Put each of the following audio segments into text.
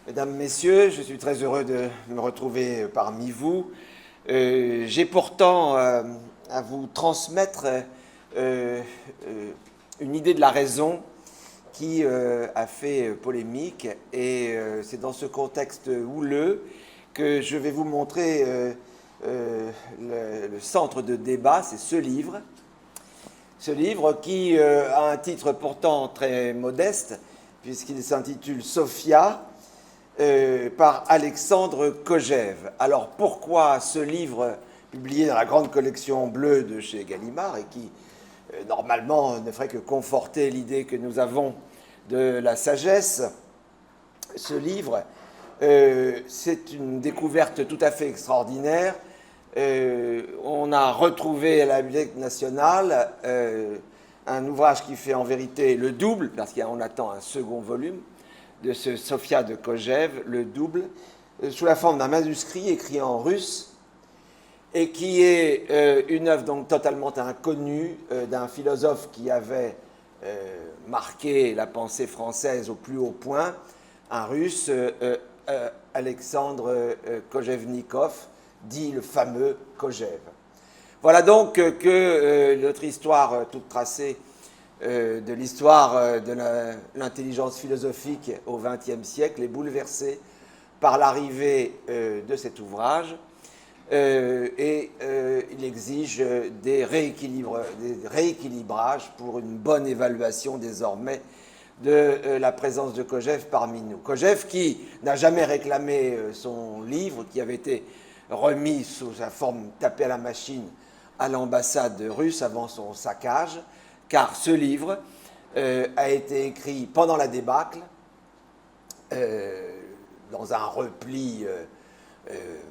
Mesdames, Messieurs, je suis très heureux de me retrouver parmi vous. J'ai pourtant à vous transmettre une idée de la raison qui a fait polémique et c'est dans ce contexte houleux que je vais vous montrer le centre de débat, c'est ce livre. Ce livre qui a un titre pourtant très modeste puisqu'il s'intitule Sophia, par Alexandre Kojève. Alors pourquoi ce livre publié dans la grande collection bleue de chez Gallimard et qui normalement ne ferait que conforter l'idée que nous avons de la sagesse? Ce livre, c'est une découverte tout à fait extraordinaire. On a retrouvé à la Bibliothèque nationale un ouvrage qui fait en vérité le double, parce qu'on attend un second volume, de ce Sophia de Kojève, le double, sous la forme d'un manuscrit écrit en russe, et qui est une œuvre donc totalement inconnue d'un philosophe qui avait marqué la pensée française au plus haut point, un russe, Alexandre Kojevnikov, dit le fameux Kojève. Voilà donc que notre histoire toute tracée de l'histoire de l'intelligence philosophique au XXe siècle est bouleversée par l'arrivée de cet ouvrage et il exige des rééquilibrages pour une bonne évaluation désormais de la présence de Kojève parmi nous. Kojève qui n'a jamais réclamé son livre, qui avait été remis sous sa forme tapée à la machine à l'ambassade russe avant son saccage, car ce livre a été écrit pendant la débâcle, dans un repli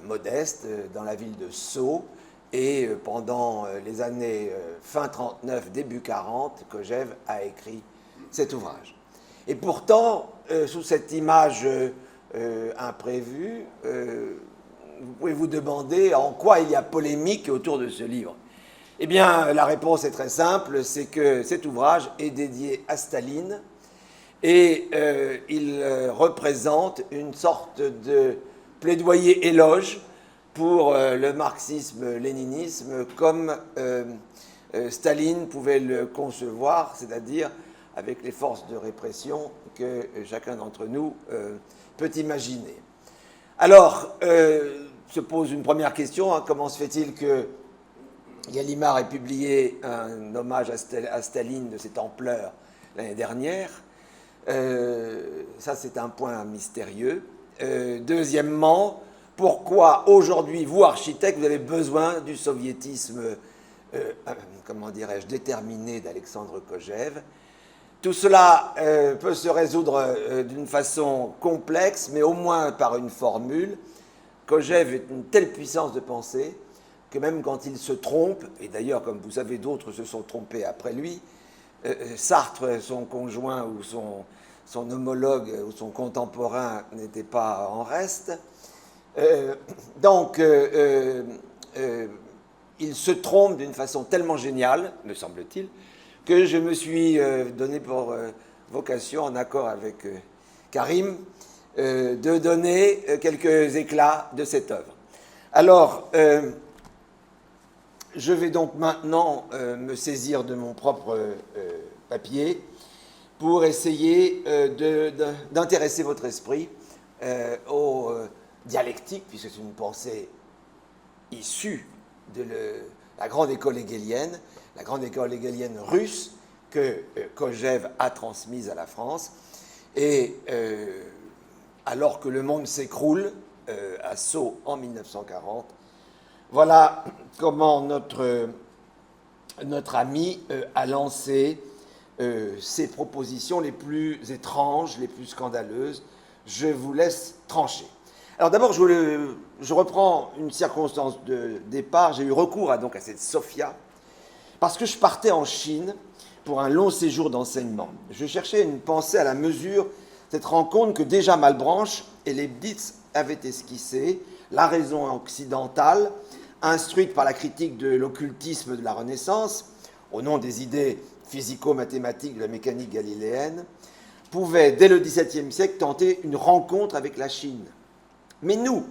modeste, dans la ville de Sceaux, et pendant les années fin 39, début 40, Kojève a écrit cet ouvrage. Et pourtant, sous cette image imprévue, vous pouvez vous demander en quoi il y a polémique autour de ce livre. Eh bien, la réponse est très simple, c'est que cet ouvrage est dédié à Staline et il représente une sorte de plaidoyer-éloge pour le marxisme-léninisme comme Staline pouvait le concevoir, c'est-à-dire avec les forces de répression que chacun d'entre nous peut imaginer. Alors, se pose une première question, hein, comment se fait-il que Gallimard ait publié un hommage à Staline de cette ampleur l'année dernière? Ça, c'est un point mystérieux. Deuxièmement, pourquoi aujourd'hui, vous, architectes, vous avez besoin du soviétisme, comment dirais-je, déterminé d'Alexandre Kojève? Tout cela peut se résoudre d'une façon complexe, mais au moins par une formule. Kojève est une telle puissance de pensée que même quand il se trompe, et d'ailleurs, comme vous savez, d'autres se sont trompés après lui, Sartre, son conjoint ou son homologue ou son contemporain n'était pas en reste. Donc, il se trompe d'une façon tellement géniale, me semble-t-il, que je me suis donné pour vocation, en accord avec Karim, de donner quelques éclats de cette œuvre. Alors, je vais donc maintenant me saisir de mon propre papier pour essayer d'intéresser votre esprit aux dialectiques, puisque c'est une pensée issue de la grande école hegélienne, la grande école hegélienne russe que Kojève a transmise à la France. Et alors que le monde s'écroule à Sceaux en 1940, voilà comment notre ami a lancé ses propositions les plus étranges, les plus scandaleuses. Je vous laisse trancher. Alors d'abord, je reprends une circonstance de départ. J'ai eu recours à cette Sophia parce que je partais en Chine pour un long séjour d'enseignement. Je cherchais une pensée à la mesure de cette rencontre que déjà Malebranche et Leibniz avaient esquissée, la raison occidentale, instruite par la critique de l'occultisme de la Renaissance, au nom des idées physico-mathématiques de la mécanique galiléenne, pouvait, dès le XVIIe siècle, tenter une rencontre avec la Chine. Mais nous,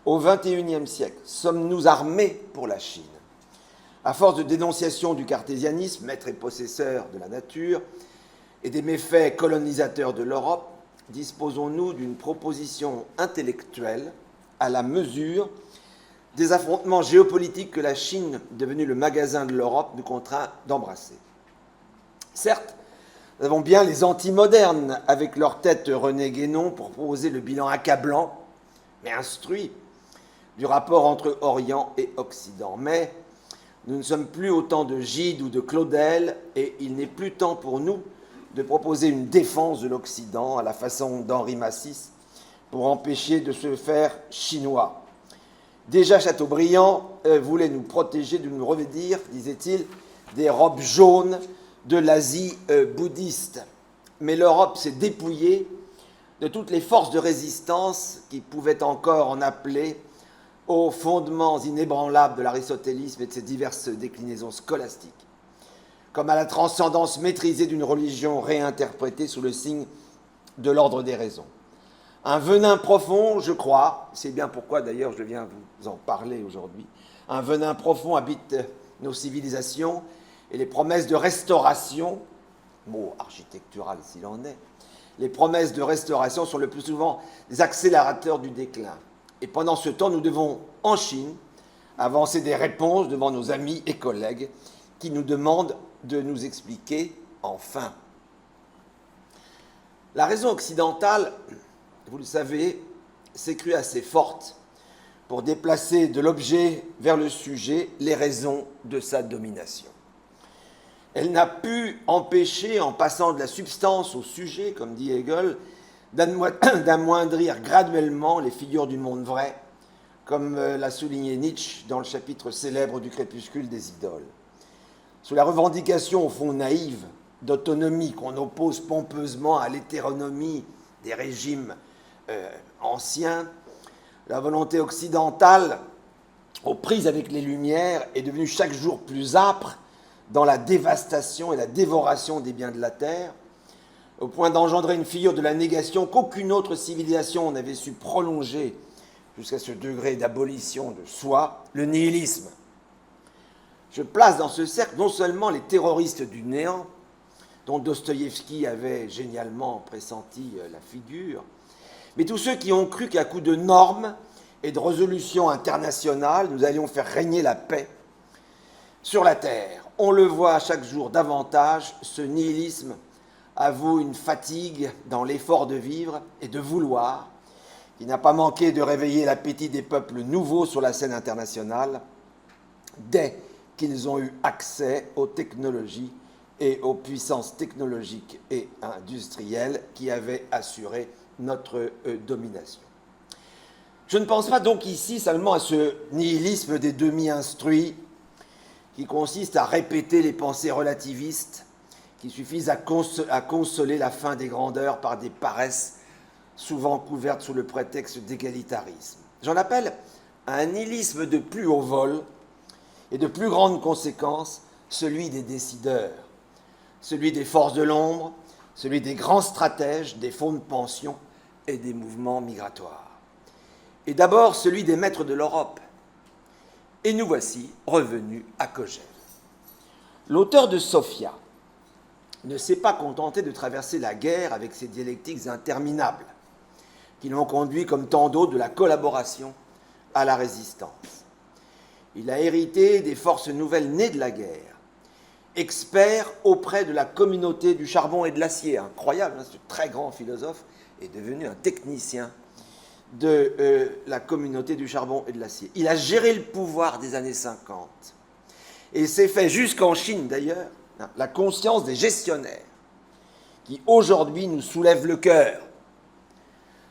au XXIe siècle, sommes-nous armés pour la Chine? À force de dénonciation du cartésianisme, maître et possesseur de la nature, et des méfaits colonisateurs de l'Europe, disposons-nous d'une proposition intellectuelle à la mesure des affrontements géopolitiques que la Chine, devenue le magasin de l'Europe, nous contraint d'embrasser. Certes, nous avons bien les antimodernes avec leur tête René Guénon pour proposer le bilan accablant, mais instruit, du rapport entre Orient et Occident. Mais nous ne sommes plus au temps de Gide ou de Claudel, et il n'est plus temps pour nous de proposer une défense de l'Occident à la façon d'Henri Massis pour empêcher de se faire chinois. Déjà Chateaubriand voulait nous protéger de nous revêtir, disait-il, des robes jaunes de l'Asie bouddhiste. Mais l'Europe s'est dépouillée de toutes les forces de résistance qui pouvaient encore en appeler aux fondements inébranlables de l'aristotélisme et de ses diverses déclinaisons scolastiques, comme à la transcendance maîtrisée d'une religion réinterprétée sous le signe de l'ordre des raisons. Un venin profond, je crois, c'est bien pourquoi d'ailleurs je viens vous en parler aujourd'hui, un venin profond habite nos civilisations et les promesses de restauration, mot architectural s'il en est, les promesses de restauration sont le plus souvent des accélérateurs du déclin. Et pendant ce temps, nous devons, en Chine, avancer des réponses devant nos amis et collègues qui nous demandent de nous expliquer enfin. La raison occidentale, vous le savez, s'est crue assez forte pour déplacer de l'objet vers le sujet les raisons de sa domination. Elle n'a pu empêcher, en passant de la substance au sujet, comme dit Hegel, d'amoindrir graduellement les figures du monde vrai, comme l'a souligné Nietzsche dans le chapitre célèbre du Crépuscule des idoles. Sous la revendication, au fond naïve, d'autonomie qu'on oppose pompeusement à l'hétéronomie des régimes anciens, la volonté occidentale, aux prises avec les Lumières, est devenue chaque jour plus âpre dans la dévastation et la dévoration des biens de la terre, au point d'engendrer une figure de la négation qu'aucune autre civilisation n'avait su prolonger jusqu'à ce degré d'abolition de soi, le nihilisme. Je place dans ce cercle non seulement les terroristes du néant, dont Dostoïevski avait génialement pressenti la figure, mais tous ceux qui ont cru qu'à coup de normes et de résolutions internationales, nous allions faire régner la paix sur la terre. On le voit chaque jour davantage, ce nihilisme avoue une fatigue dans l'effort de vivre et de vouloir, qui n'a pas manqué de réveiller l'appétit des peuples nouveaux sur la scène internationale, dès qu'ils ont eu accès aux technologies et aux puissances technologiques et industrielles qui avaient assuré notre domination. Je ne pense pas donc ici seulement à ce nihilisme des demi-instruits qui consiste à répéter les pensées relativistes qui suffisent à consoler la fin des grandeurs par des paresses souvent couvertes sous le prétexte d'égalitarisme. J'en appelle à un nihilisme de plus haut vol et de plus grande conséquence, celui des décideurs, celui des forces de l'ombre, celui des grands stratèges, des fonds de pension et des mouvements migratoires. Et d'abord celui des maîtres de l'Europe. Et nous voici revenus à Kojève. L'auteur de Sophia ne s'est pas contenté de traverser la guerre avec ses dialectiques interminables, qui l'ont conduit, comme tant d'autres, de la collaboration à la résistance. Il a hérité des forces nouvelles nées de la guerre, expert auprès de la communauté du charbon et de l'acier. Incroyable, hein, ce très grand philosophe est devenu un technicien de la communauté du charbon et de l'acier. Il a géré le pouvoir des années 50 et s'est fait, jusqu'en Chine d'ailleurs, la conscience des gestionnaires qui aujourd'hui nous soulèvent le cœur.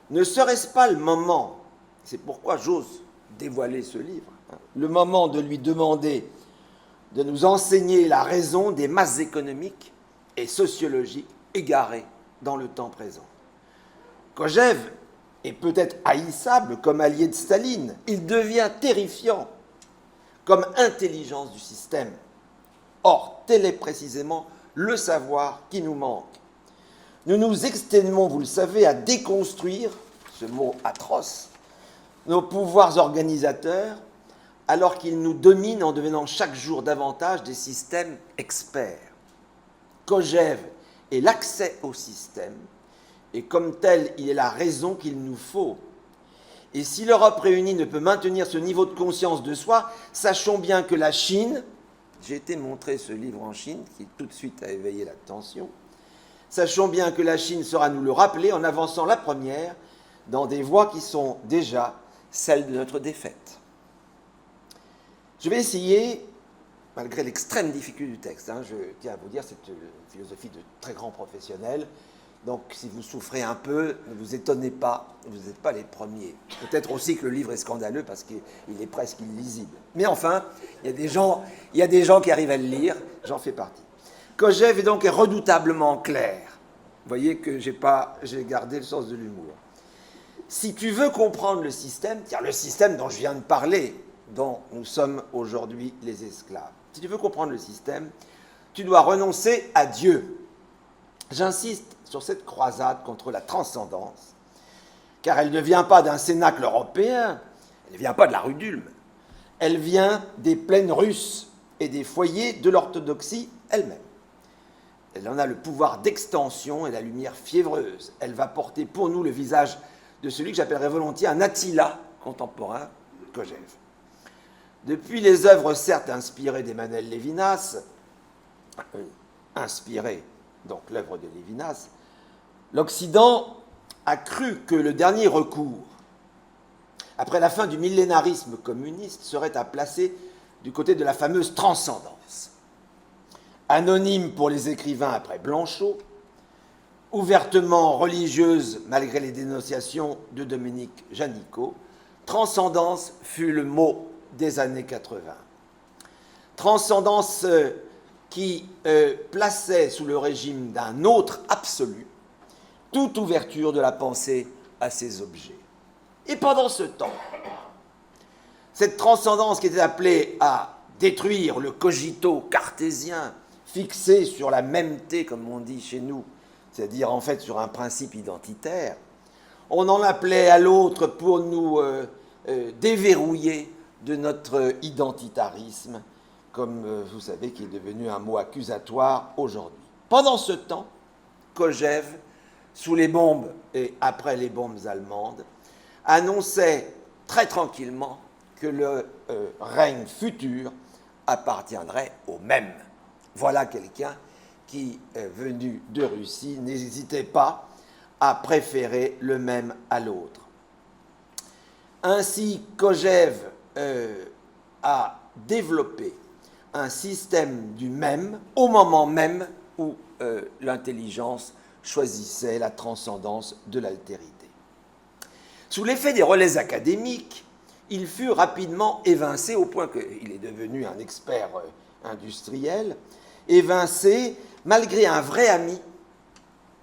Ne serait-ce pas le moment, c'est pourquoi j'ose dévoiler ce livre, le moment de lui demander de nous enseigner la raison des masses économiques et sociologiques égarées dans le temps présent. Kojève est peut-être haïssable comme allié de Staline, il devient terrifiant comme intelligence du système. Or, tel est précisément le savoir qui nous manque. nous nous exténuons, vous le savez, à déconstruire, ce mot atroce, nos pouvoirs organisateurs, alors qu'ils nous dominent en devenant chaque jour davantage des systèmes experts. Kojève est l'accès au système, et comme tel, il est la raison qu'il nous faut. Et si l'Europe réunie ne peut maintenir ce niveau de conscience de soi, sachons bien que la Chine, j'ai été montrer ce livre en Chine, qui tout de suite a éveillé l'attention, sachons bien que la Chine saura nous le rappeler en avançant la première dans des voies qui sont déjà celles de notre défaite. Je vais essayer, malgré l'extrême difficulté du texte, je tiens à vous dire, c'est une philosophie de très grands professionnels, donc si vous souffrez un peu, ne vous étonnez pas, vous n'êtes pas les premiers. Peut-être aussi que le livre est scandaleux parce qu'il est presque illisible. Mais enfin, il y a des gens qui arrivent à le lire, j'en fais partie. Kojève donc est redoutablement clair. Vous voyez que j'ai gardé le sens de l'humour. Si tu veux comprendre le système, c'est-à-dire le système dont je viens de parler, dont nous sommes aujourd'hui les esclaves, si tu veux comprendre le système, tu dois renoncer à Dieu. J'insiste sur cette croisade contre la transcendance, car elle ne vient pas d'un cénacle européen, elle ne vient pas de la rue d'Ulm, elle vient des plaines russes et des foyers de l'orthodoxie elle-même. Elle en a le pouvoir d'extension et la lumière fiévreuse. Elle va porter pour nous le visage de celui que j'appellerais volontiers un Attila contemporain, Kojève. Depuis les œuvres certes inspirées d'Emmanuel Lévinas, donc l'œuvre de Lévinas, l'Occident a cru que le dernier recours, après la fin du millénarisme communiste, serait à placer du côté de la fameuse transcendance. Anonyme pour les écrivains après Blanchot, ouvertement religieuse malgré les dénonciations de Dominique Janicot, transcendance fut le mot des années 80. Transcendance qui plaçait sous le régime d'un autre absolu toute ouverture de la pensée à ces objets. Et pendant ce temps, cette transcendance qui était appelée à détruire le cogito cartésien fixé sur la mêmeté, comme on dit chez nous, c'est-à-dire en fait sur un principe identitaire, on en appelait à l'autre pour nous déverrouiller de notre identitarisme, comme vous savez, qui est devenu un mot accusatoire aujourd'hui. Pendant ce temps, Kojève, sous les bombes et après les bombes allemandes, annonçait très tranquillement que le règne futur appartiendrait aux mêmes. Voilà quelqu'un qui, venu de Russie, n'hésitait pas à préférer le même à l'autre. Ainsi, Kojève a développé un système du même au moment même où l'intelligence choisissait la transcendance de l'altérité. Sous l'effet des relais académiques, il fut rapidement évincé au point qu'il est devenu un expert industriel, évincé malgré un vrai ami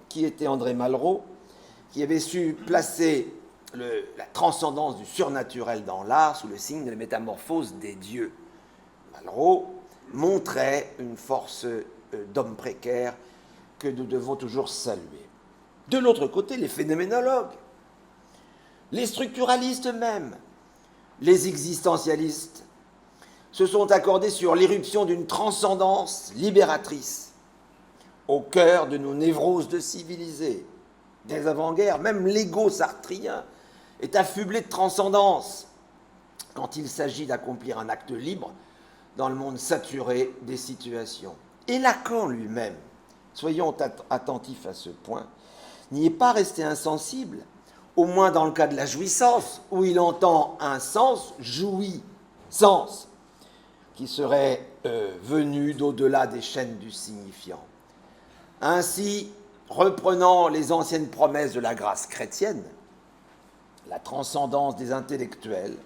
qui était André Malraux, qui avait su placer la transcendance du surnaturel dans l'art sous le signe de la métamorphose des dieux. Malraux montrait une force d'homme précaire que nous devons toujours saluer. De l'autre côté, les phénoménologues, les structuralistes même, les existentialistes se sont accordés sur l'éruption d'une transcendance libératrice au cœur de nos névroses de civilisés. Des avant-guerres, même l'ego sartrien est affublé de transcendance quand il s'agit d'accomplir un acte libre dans le monde saturé des situations. Et Lacan lui-même, soyons attentifs à ce point, n'y est pas resté insensible, au moins dans le cas de la jouissance, où il entend un sens, jouit, sens, qui serait venu d'au-delà des chaînes du signifiant. Ainsi, reprenant les anciennes promesses de la grâce chrétienne, la transcendance des intellectuels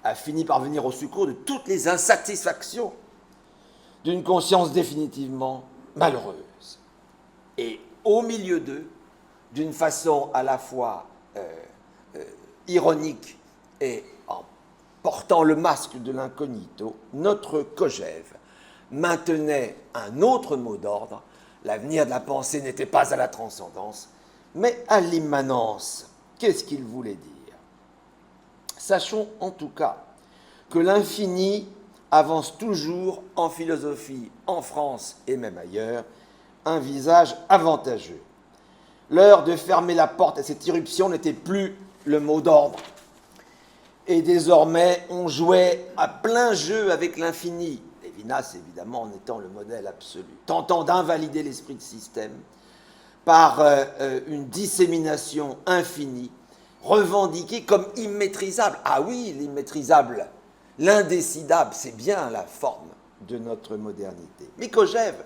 a fini par venir au secours de toutes les insatisfactions d'une conscience définitivement malheureuse. Et au milieu d'eux, d'une façon à la fois ironique et en portant le masque de l'incognito, notre Kojève maintenait un autre mot d'ordre, L'avenir de la pensée n'était pas à la transcendance, mais à l'immanence. Qu'est-ce qu'il voulait dire? Sachons en tout cas que l'infini avance toujours en philosophie, en France et même ailleurs, un visage avantageux. L'heure de fermer la porte à cette irruption n'était plus le mot d'ordre. Et désormais, on jouait à plein jeu avec l'infini. Lévinas, évidemment, en étant le modèle absolu, tentant d'invalider l'esprit de système par une dissémination infinie, revendiquée comme immaîtrisable. Ah oui, l'immaîtrisable, l'indécidable, c'est bien la forme de notre modernité. Mais Kojève,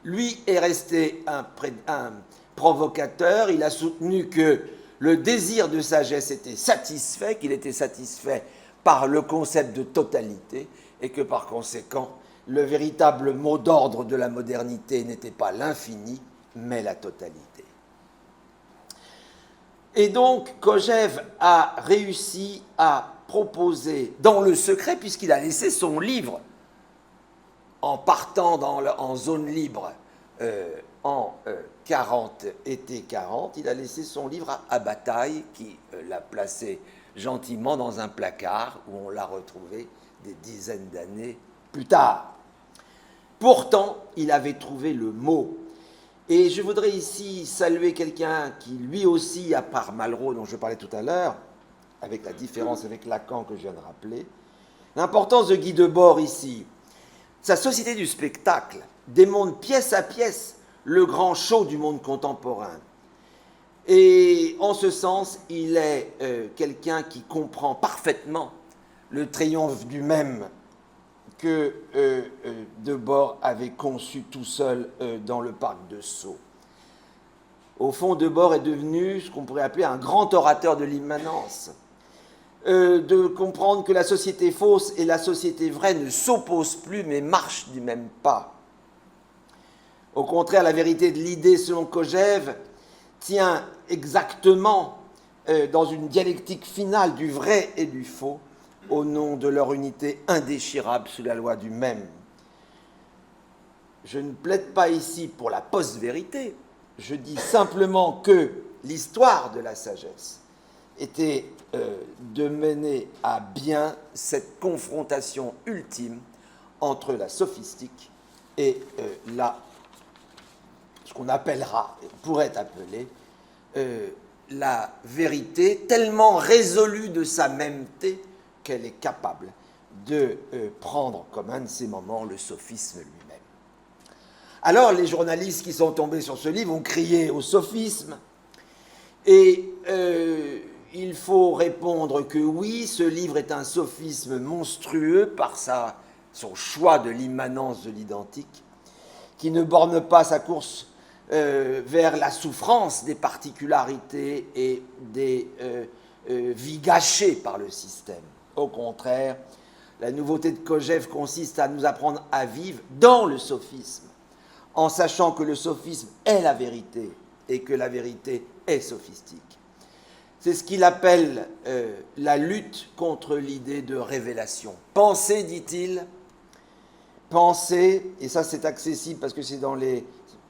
lui, est resté un provocateur. Il a soutenu que le désir de sagesse était satisfait, qu'il était satisfait par le concept de totalité, et que par conséquent, le véritable mot d'ordre de la modernité n'était pas l'infini, mais la totalité. Et donc, Kojève a réussi à proposer, dans le secret, puisqu'il a laissé son livre en partant en zone libre en 40, été 40, il a laissé son livre à Bataille, qui l'a placé gentiment dans un placard où on l'a retrouvé des dizaines d'années plus tard. Pourtant, il avait trouvé le mot. Et je voudrais ici saluer quelqu'un qui, lui aussi, à part Malraux, dont je parlais tout à l'heure, avec la différence avec Lacan que je viens de rappeler, l'importance de Guy Debord ici. Sa Société du spectacle démontre pièce à pièce le grand show du monde contemporain. Et en ce sens, il est quelqu'un qui comprend parfaitement le triomphe du même que Debord avait conçu tout seul dans le parc de Sceaux. Au fond, Debord est devenu ce qu'on pourrait appeler un grand orateur de l'immanence. De comprendre que la société fausse et la société vraie ne s'opposent plus, mais marchent du même pas. Au contraire, la vérité de l'idée, selon Kojève, tient exactement dans une dialectique finale du vrai et du faux, au nom de leur unité indéchirable sous la loi du même. Je ne plaide pas ici pour la post-vérité, je dis simplement que l'histoire de la sagesse était de mener à bien cette confrontation ultime entre la sophistique et ce qu'on appellera, pourrait appeler, la vérité tellement résolue de sa mêmeté qu'elle est capable de prendre comme un de ces moments le sophisme lui-même. Alors les journalistes qui sont tombés sur ce livre ont crié au sophisme, et il faut répondre que oui, ce livre est un sophisme monstrueux par son choix de l'immanence de l'identique, qui ne borne pas sa course vers la souffrance des particularités et des vies gâchées par le système. Au contraire, la nouveauté de Kojève consiste à nous apprendre à vivre dans le sophisme, en sachant que le sophisme est la vérité et que la vérité est sophistique. C'est ce qu'il appelle la lutte contre l'idée de révélation. Pensez, dit-il, pensez, et ça c'est accessible parce que c'est dans les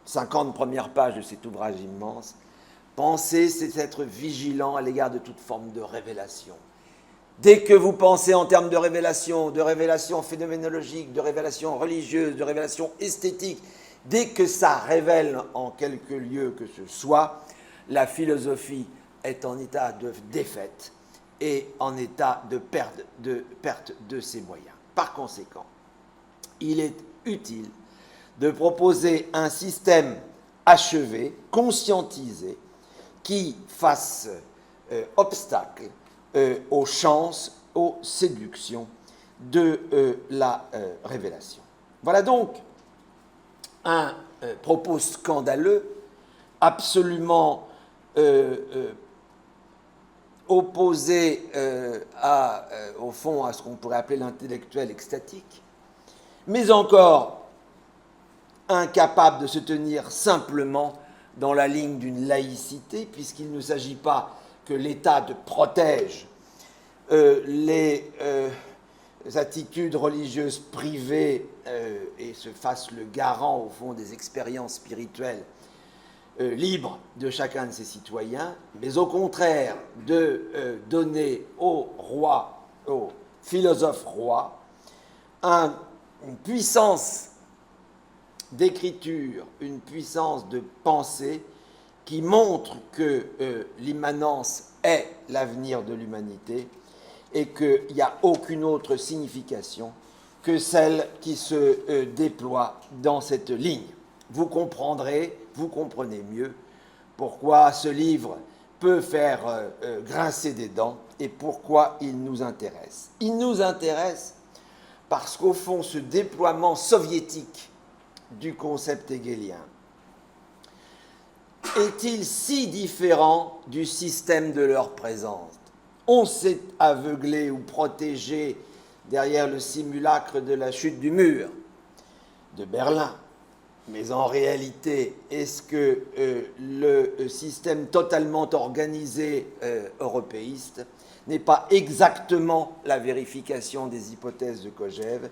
50 premières pages de cet ouvrage immense, penser, c'est être vigilant à l'égard de toute forme de révélation. Dès que vous pensez en termes de révélation phénoménologique, de révélation religieuse, de révélation esthétique, dès que ça révèle en quelque lieu que ce soit, la philosophie est en état de défaite et en état de perte de ses moyens. Par conséquent, il est utile de proposer un système achevé, conscientisé, qui fasse obstacle aux chances, aux séductions de la révélation. Voilà donc un propos scandaleux, absolument opposé au fond à ce qu'on pourrait appeler l'intellectuel extatique, mais encore incapable de se tenir simplement dans la ligne d'une laïcité, puisqu'il ne s'agit pas que l'État protège les attitudes religieuses privées et se fasse le garant, au fond, des expériences spirituelles libres de chacun de ses citoyens, mais au contraire de donner au roi, au philosophe roi, une puissance d'écriture, une puissance de pensée qui montre que l'immanence est l'avenir de l'humanité et qu'il n'y a aucune autre signification que celle qui se déploie dans cette ligne. Vous comprendrez, vous comprenez mieux pourquoi ce livre peut faire grincer des dents et pourquoi il nous intéresse. Il nous intéresse parce qu'au fond, ce déploiement soviétique du concept hegelien est-il si différent du système de leur présence? On s'est aveuglé ou protégé derrière le simulacre de la chute du mur de Berlin. Mais en réalité, est-ce que le système totalement organisé européiste n'est pas exactement la vérification des hypothèses de Kojève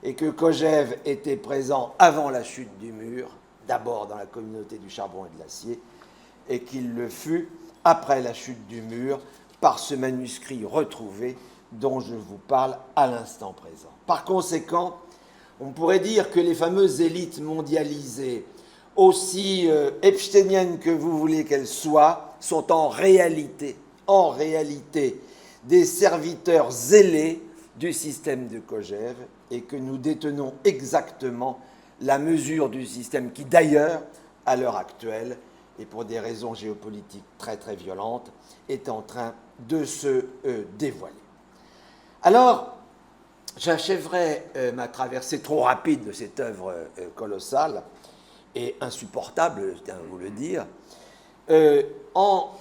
et que Kojève était présent avant la chute du mur, d'abord dans la communauté du charbon et de l'acier, et qu'il le fut après la chute du mur par ce manuscrit retrouvé dont je vous parle à l'instant présent. Par conséquent, on pourrait dire que les fameuses élites mondialisées, aussi epsteiniennes que vous voulez qu'elles soient, sont en réalité des serviteurs zélés du système de Kojève et que nous détenons exactement la mesure du système qui, d'ailleurs, à l'heure actuelle, et pour des raisons géopolitiques très très violentes, est en train de se dévoiler. Alors, j'achèverai ma traversée trop rapide de cette œuvre colossale et insupportable, je tiens à vous le dire, en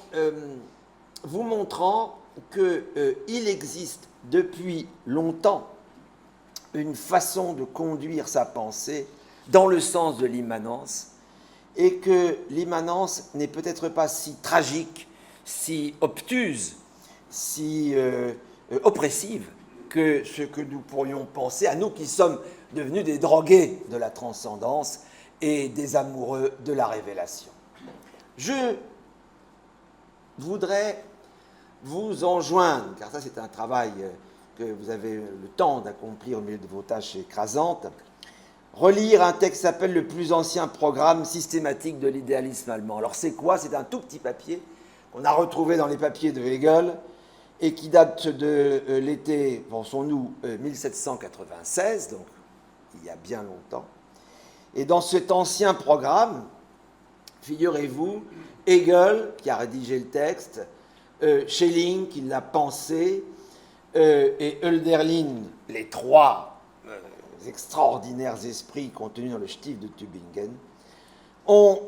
vous montrant qu'il existe depuis longtemps une façon de conduire sa pensée dans le sens de l'immanence et que l'immanence n'est peut-être pas si tragique, si obtuse, si oppressive que ce que nous pourrions penser à nous qui sommes devenus des drogués de la transcendance et des amoureux de la révélation. Je voudrais vous enjoindre, car ça c'est un travail que vous avez le temps d'accomplir au milieu de vos tâches écrasantes, relire un texte qui s'appelle « Le plus ancien programme systématique de l'idéalisme allemand ». Alors c'est quoi? C'est un tout petit papier qu'on a retrouvé dans les papiers de Hegel et qui date de l'été, pensons-nous, 1796, donc il y a bien longtemps. Et dans cet ancien programme, figurez-vous, Hegel, qui a rédigé le texte, Schelling, qui l'a pensé, et Hölderlin, les trois extraordinaires esprits contenus dans le Stift de Tübingen, ont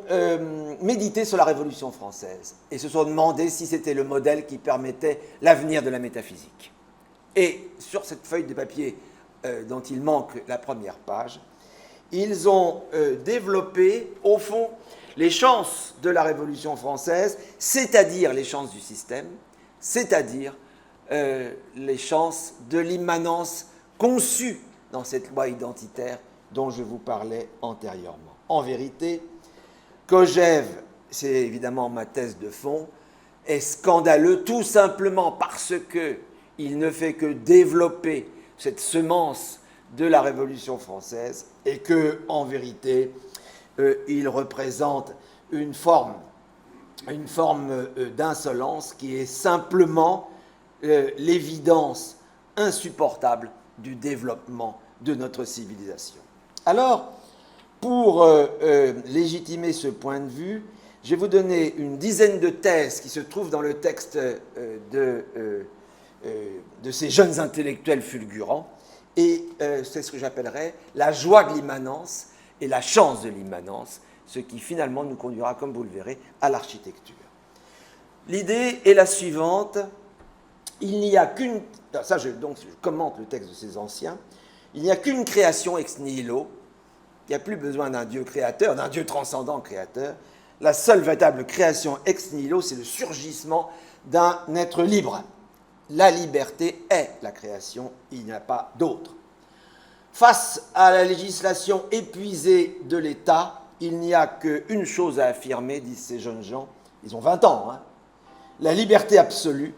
médité sur la Révolution française et se sont demandé si c'était le modèle qui permettait l'avenir de la métaphysique. Et sur cette feuille de papier dont il manque la première page, ils ont développé, au fond, les chances de la Révolution française, c'est-à-dire les chances du système, c'est-à-dire les chances de l'immanence conçue dans cette loi identitaire dont je vous parlais antérieurement. En vérité, Kojève, c'est évidemment ma thèse de fond, est scandaleux tout simplement parce qu'il ne fait que développer cette semence de la Révolution française et que, en vérité, il représente une forme d'insolence qui est simplement l'évidence insupportable du développement de notre civilisation. Alors, pour légitimer ce point de vue, je vais vous donner une dizaine de thèses qui se trouvent dans le texte de ces jeunes intellectuels fulgurants, et c'est ce que j'appellerais la joie de l'immanence et la chance de l'immanence, ce qui finalement nous conduira, comme vous le verrez, à l'architecture. L'idée est la suivante, il n'y a qu'une... Ça, donc, je commente le texte de ces anciens, il n'y a qu'une création ex nihilo. Il n'y a plus besoin d'un Dieu créateur, d'un Dieu transcendant créateur. La seule véritable création ex nihilo, c'est le surgissement d'un être libre. La liberté est la création, il n'y a pas d'autre. Face à la législation épuisée de l'État, il n'y a qu'une chose à affirmer, disent ces jeunes gens, ils ont 20 ans, hein. La liberté absolue.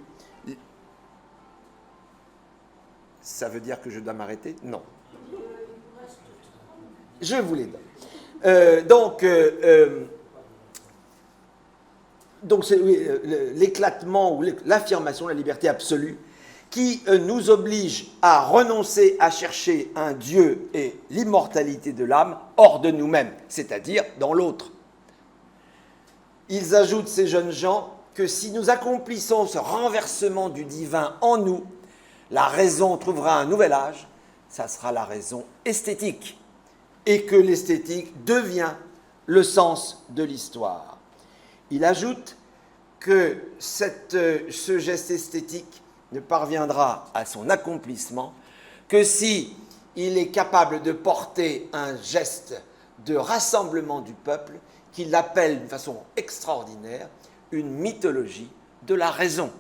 Ça veut dire que je dois m'arrêter? Non. Je vous les donne. Donc c'est l'éclatement ou l'affirmation de la liberté absolue qui nous oblige à renoncer à chercher un Dieu et l'immortalité de l'âme hors de nous-mêmes, c'est-à-dire dans l'autre. Ils ajoutent, ces jeunes gens, que si nous accomplissons ce renversement du divin en nous, la raison trouvera un nouvel âge, ça sera la raison esthétique, et que l'esthétique devient le sens de l'histoire. Il ajoute que ce geste esthétique ne parviendra à son accomplissement que si il est capable de porter un geste de rassemblement du peuple qu'il appelle d'une façon extraordinaire une mythologie de la raison.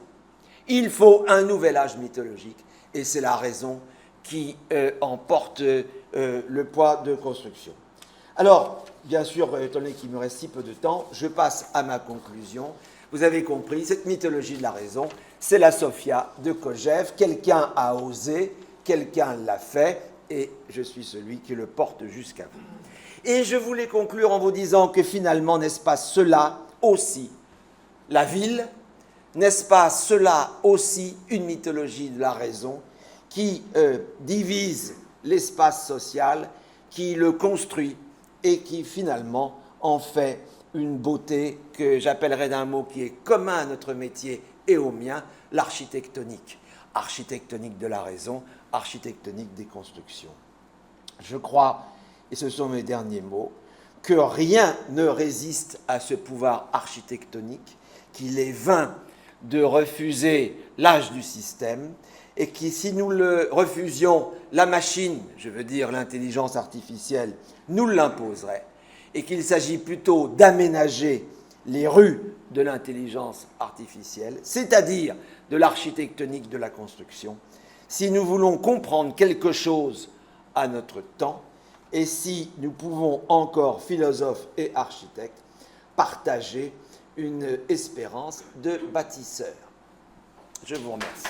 Il faut un nouvel âge mythologique et c'est la raison qui emporte le poids de construction. Alors, bien sûr, étant donné qu'il me reste si peu de temps, je passe à ma conclusion. Vous avez compris, cette mythologie de la raison, c'est la Sophia de Kojève. Quelqu'un a osé, quelqu'un l'a fait, et je suis celui qui le porte jusqu'à vous. Et je voulais conclure en vous disant que finalement, n'est-ce pas cela aussi la ville? N'est-ce pas cela aussi une mythologie de la raison qui divise l'espace social, qui le construit et qui finalement en fait une beauté que j'appellerais d'un mot qui est commun à notre métier et au mien, l'architectonique. Architectonique de la raison, architectonique des constructions. Je crois, et ce sont mes derniers mots, que rien ne résiste à ce pouvoir architectonique, qu'il est vain de refuser l'âge du système, et que si nous le refusions, la machine, je veux dire l'intelligence artificielle, nous l'imposerait, et qu'il s'agit plutôt d'aménager les rues de l'intelligence artificielle, c'est-à-dire de l'architectonique de la construction, si nous voulons comprendre quelque chose à notre temps, et si nous pouvons encore, philosophes et architectes, partager une espérance de bâtisseurs. Je vous remercie.